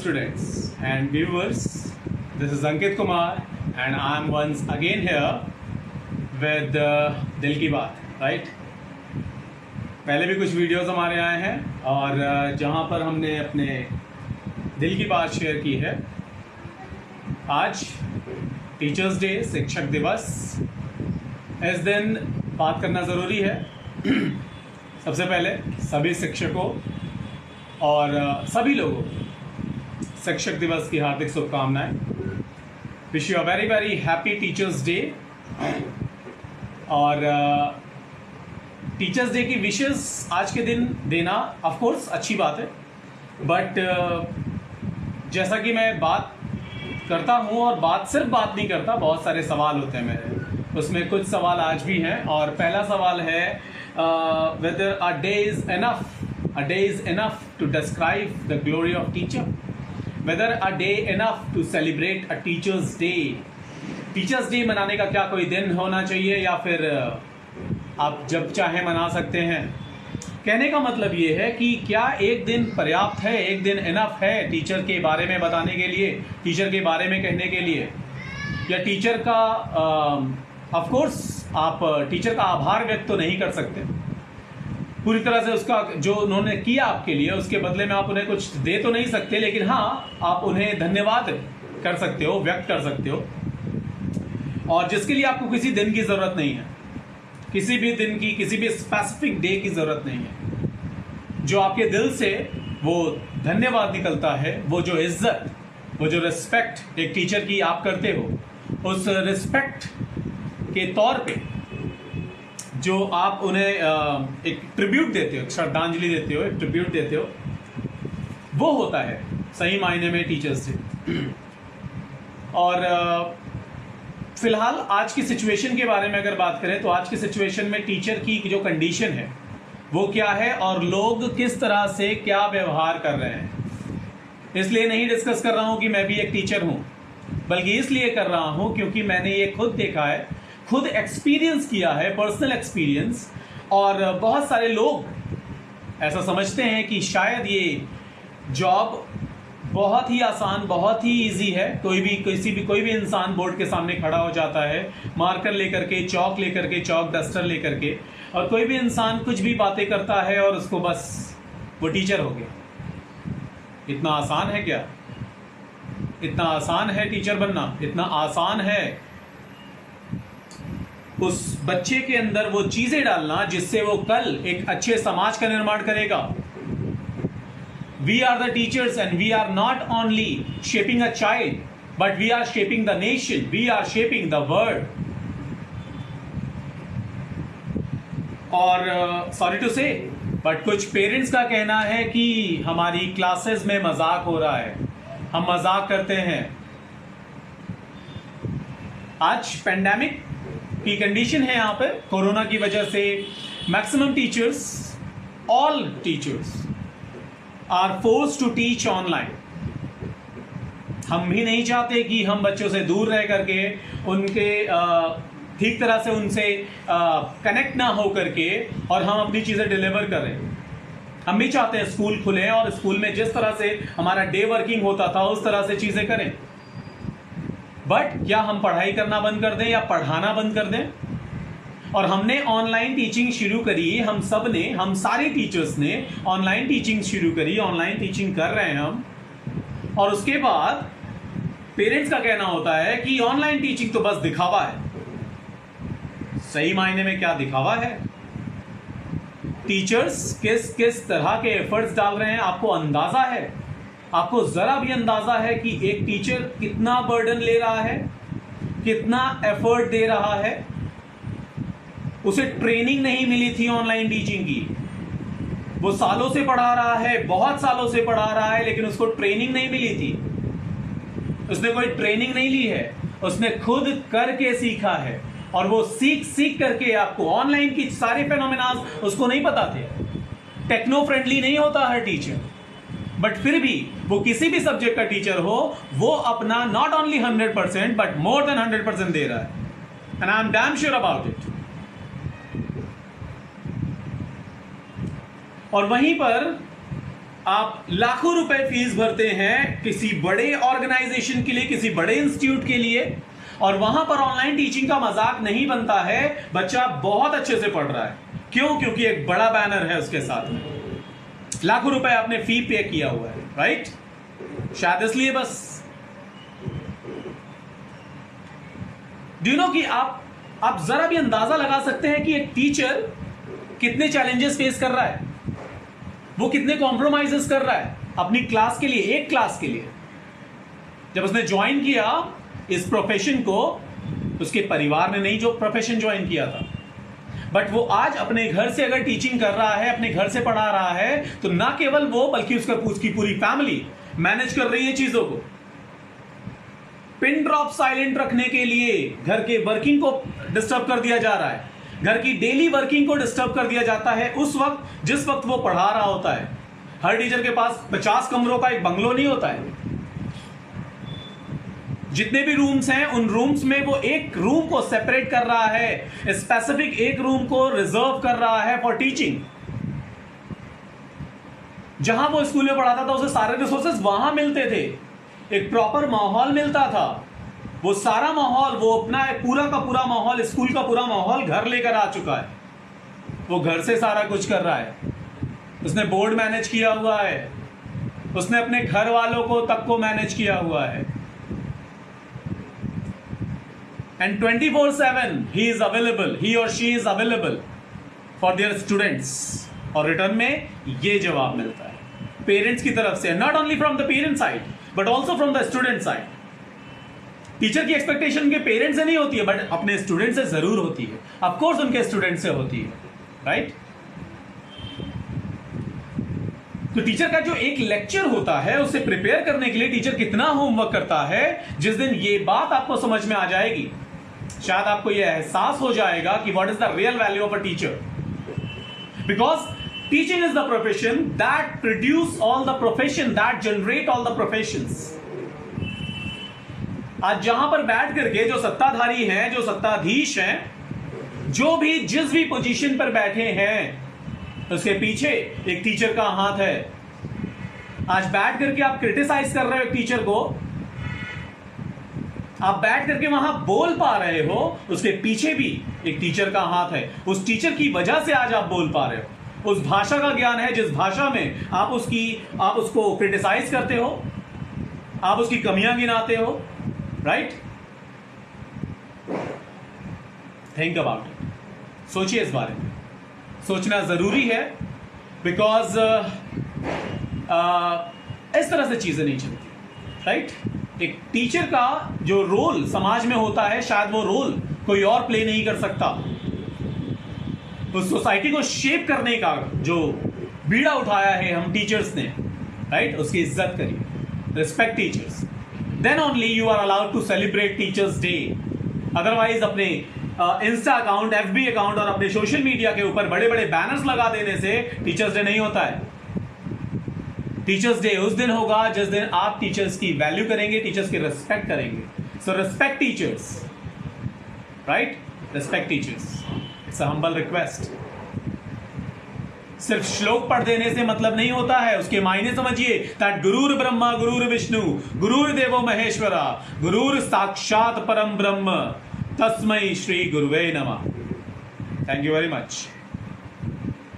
students and viewers. This is Ankit Kumar and I am once again here with दिल की बात, right? पहले भी कुछ वीडियोस हमारे आए हैं और जहां पर हमने अपने दिल की बात शेयर की है। आज टीचर्स डे, शिक्षक दिवस, इस दिन बात करना ज़रूरी है। सबसे पहले सभी शिक्षकों और सभी लोगों शिक्षक दिवस की हार्दिक शुभकामनाएं। Wish you a very very happy teachers day. और टीचर्स डे की विशेस आज के दिन देना ऑफ कोर्स अच्छी बात है, बट जैसा कि मैं बात करता हूँ और सिर्फ बात नहीं करता, बहुत सारे सवाल होते हैं मेरे, उसमें कुछ सवाल आज भी हैं। और पहला सवाल है whether a day is enough to describe the glory of teacher, whether a day enough to celebrate a teacher's day। Teachers day मनाने का क्या कोई दिन होना चाहिए या फिर आप जब चाहे मना सकते हैं? कहने का मतलब ये है कि क्या एक दिन पर्याप्त है, एक दिन इनफ है टीचर के बारे में बताने के लिए, टीचर के बारे में कहने के लिए, या टीचर का ऑफ कोर्स आप टीचर का आभार व्यक्त तो नहीं कर सकते पूरी तरह से, उसका जो उन्होंने किया आपके लिए उसके बदले में आप उन्हें कुछ दे तो नहीं सकते, लेकिन हाँ आप उन्हें धन्यवाद कर सकते हो, व्यक्त कर सकते हो। और जिसके लिए आपको किसी दिन की ज़रूरत नहीं है, किसी भी दिन की, किसी भी स्पेसिफिक डे की ज़रूरत नहीं है। जो आपके दिल से वो धन्यवाद निकलता है, वो जो इज्जत, वो जो रिस्पेक्ट एक टीचर की आप करते हो, उस रिस्पेक्ट के तौर पे जो आप उन्हें एक ट्रिब्यूट देते हो, श्रद्धांजलि देते हो, एक ट्रिब्यूट देते हो, वो होता है सही मायने में टीचर्स डे। और फिलहाल आज की सिचुएशन के बारे में अगर बात करें तो आज की सिचुएशन में टीचर की जो कंडीशन है वो क्या है और लोग किस तरह से क्या व्यवहार कर रहे हैं। इसलिए नहीं डिस्कस कर रहा हूं कि मैं भी एक टीचर हूं, बल्कि इसलिए कर रहा हूं क्योंकि मैंने ये खुद देखा है, खुद एक्सपीरियंस किया है, पर्सनल एक्सपीरियंस। और बहुत सारे लोग ऐसा समझते हैं कि शायद ये जॉब बहुत ही आसान, बहुत ही इजी है। कोई भी इंसान बोर्ड के सामने खड़ा हो जाता है, मार्कर लेकर के, चौक लेकर के, चौक डस्टर लेकर के, और कोई भी इंसान कुछ भी बातें करता है और उसको बस वो टीचर हो गया। इतना आसान है क्या? इतना आसान है टीचर बनना? इतना आसान है उस बच्चे के अंदर वो चीजें डालना जिससे वो कल एक अच्छे समाज का निर्माण करेगा? We are the teachers and we are not only shaping a child, but we are shaping the nation, we are shaping the world. और sorry to say, but कुछ पेरेंट्स का कहना है कि हमारी क्लासेस में मजाक हो रहा है, हम मजाक करते हैं। आज पेंडेमिक की कंडीशन है, यहाँ पर कोरोना की वजह से maximum teachers, all teachers are force to teach online. हम भी नहीं चाहते कि हम बच्चों से दूर रह करके उनके ठीक तरह से उनसे कनेक्ट ना हो करके और हम अपनी चीज़ें डिलीवर करें। हम भी चाहते हैं स्कूल खुलें और स्कूल में जिस तरह से हमारा डे वर्किंग होता था उस तरह से चीज़ें करें। बट क्या हम पढ़ाई करना बंद कर दें या पढ़ाना बंद कर दें? और हमने ऑनलाइन टीचिंग शुरू करी, हम सब ने, हम सारे टीचर्स ने ऑनलाइन टीचिंग शुरू करी, ऑनलाइन टीचिंग कर रहे हैं हम। और उसके बाद पेरेंट्स का कहना होता है कि ऑनलाइन टीचिंग तो बस दिखावा है। सही मायने में क्या दिखावा है? टीचर्स किस किस तरह के एफर्ट्स डाल रहे हैं आपको अंदाजा है? आपको जरा भी अंदाजा है कि एक टीचर कितना बर्डन ले रहा है, कितना एफर्ट दे रहा है? उसे ट्रेनिंग नहीं मिली थी ऑनलाइन टीचिंग की, वो सालों से पढ़ा रहा है, बहुत सालों से पढ़ा रहा है, लेकिन उसको ट्रेनिंग नहीं मिली थी। उसने कोई ट्रेनिंग नहीं ली है, उसने खुद करके सीखा है। और वो सीख करके आपको ऑनलाइन की सारे फेनोमेनास उसको नहीं पता थे। टेक्नो फ्रेंडली नहीं होता हर टीचर, बट फिर भी वो किसी भी सब्जेक्ट का टीचर हो, वो अपना not only 100% but more than 100% दे रहा है। And I am damn sure about it. और वहीं पर आप लाखों रुपए फीस भरते हैं किसी बड़े ऑर्गेनाइजेशन के लिए, किसी बड़े इंस्टीट्यूट के लिए, और वहां पर ऑनलाइन टीचिंग का मजाक नहीं बनता है, बच्चा बहुत अच्छे से पढ़ रहा है। क्यों? क्योंकि एक बड़ा बैनर है उसके साथ में, लाखों रुपए आपने फी पे किया हुआ है, राइट? शायद इसलिए बस। डू यू नो कि आप जरा भी अंदाजा लगा सकते हैं कि एक टीचर कितने चैलेंजेस फेस कर रहा है, वो कितने कॉम्प्रोमाइजेस कर रहा है अपनी क्लास के लिए, एक क्लास के लिए। जब उसने ज्वाइन किया इस प्रोफेशन को, उसके परिवार ने नहीं जो प्रोफेशन ज्वाइन किया था, बट वो आज अपने घर से अगर टीचिंग कर रहा है, अपने घर से पढ़ा रहा है, तो ना केवल वो बल्कि उसकी पूरी फैमिली मैनेज कर रही है चीजों को। पिन ड्रॉप साइलेंट रखने के लिए घर के वर्किंग को डिस्टर्ब कर दिया जा रहा है, घर की डेली वर्किंग को डिस्टर्ब कर दिया जाता है उस वक्त जिस वक्त वो पढ़ा रहा होता है। हर टीचर के पास 50 कमरों का एक बंगलो नहीं होता है। जितने भी रूम्स हैं उन रूम्स में वो एक रूम को सेपरेट कर रहा है, स्पेसिफिक एक रूम को रिजर्व कर रहा है फॉर टीचिंग। जहां वो स्कूल में पढ़ाता था उसे सारे रिसोर्सेज वहां मिलते थे, एक प्रॉपर माहौल मिलता था। वो सारा माहौल, वो अपना पूरा का पूरा माहौल, स्कूल का पूरा माहौल घर लेकर आ चुका है। वो घर से सारा कुछ कर रहा है, उसने बोर्ड मैनेज किया हुआ है, उसने अपने घर वालों को तक को मैनेज किया हुआ है। एंड 24/7 ही इज अवेलेबल, ही और she is available for their students. और रिटर्न में ये जवाब मिलता है पेरेंट्स की तरफ से, not only from the parent side but also from the student side. Teacher की एक्सपेक्टेशन के पेरेंट्स से नहीं होती है, बट अपने स्टूडेंट से जरूर होती है। ऑफ कोर्स उनके स्टूडेंट से होती है, राइट? तो टीचर का जो एक लेक्चर होता है उसे प्रिपेयर करने के लिए टीचर कितना होमवर्क करता है, जिस दिन ये बात आपको समझ में आ जाएगी, शायद आपको यह एहसास हो जाएगा कि what is the real value of a teacher. Because teaching is the profession that produce all the profession, that generate all the professions. आज जहां पर बैठ करके जो सत्ताधारी हैं, जो सत्ताधीश हैं, जो भी जिस भी पोजीशन पर बैठे हैं, उसके पीछे एक टीचर का हाथ है। आज बैठ करके आप क्रिटिसाइज कर रहे हो एक टीचर को, आप बैठ करके वहां बोल पा रहे हो, उसके पीछे भी एक टीचर का हाथ है। उस टीचर की वजह से आज आप बोल पा रहे हो। उस भाषा का ज्ञान है जिस भाषा में आप उसको क्रिटिसाइज करते हो, आप उसकी कमियां गिनाते हो, राइट? थिंक अबाउट इट, सोचिए इस बारे में। सोचना जरूरी है, बिकॉज इस तरह से चीजें नहीं चलती, राइट? एक टीचर का जो रोल समाज में होता है, शायद वो रोल कोई और प्ले नहीं कर सकता। उस सोसाइटी को शेप करने का जो बीड़ा उठाया है हम टीचर्स ने, राइट? उसकी इज्जत करिए, respect teachers, then only you are allowed to celebrate teachers day. Otherwise अपने इंस्टा अकाउंट, एफबी अकाउंट और अपने सोशल मीडिया के ऊपर बड़े बड़े बैनर्स लगा देने से टीचर्स डे नहीं होता है। टीचर्स डे उस दिन होगा जिस दिन आप टीचर्स की वैल्यू करेंगे, टीचर्स की रिस्पेक्ट करेंगे। So respect teachers, right? Respect teachers, it's a humble request. सिर्फ श्लोक पढ़ देने से मतलब नहीं होता है, उसके मायने समझिए। दैट गुरुर ब्रह्मा गुरुर विष्णु गुरुर देवो महेश्वरा गुरुर साक्षात परम ब्रह्म तस्मै श्री गुरुवे नमः। Thank you very much.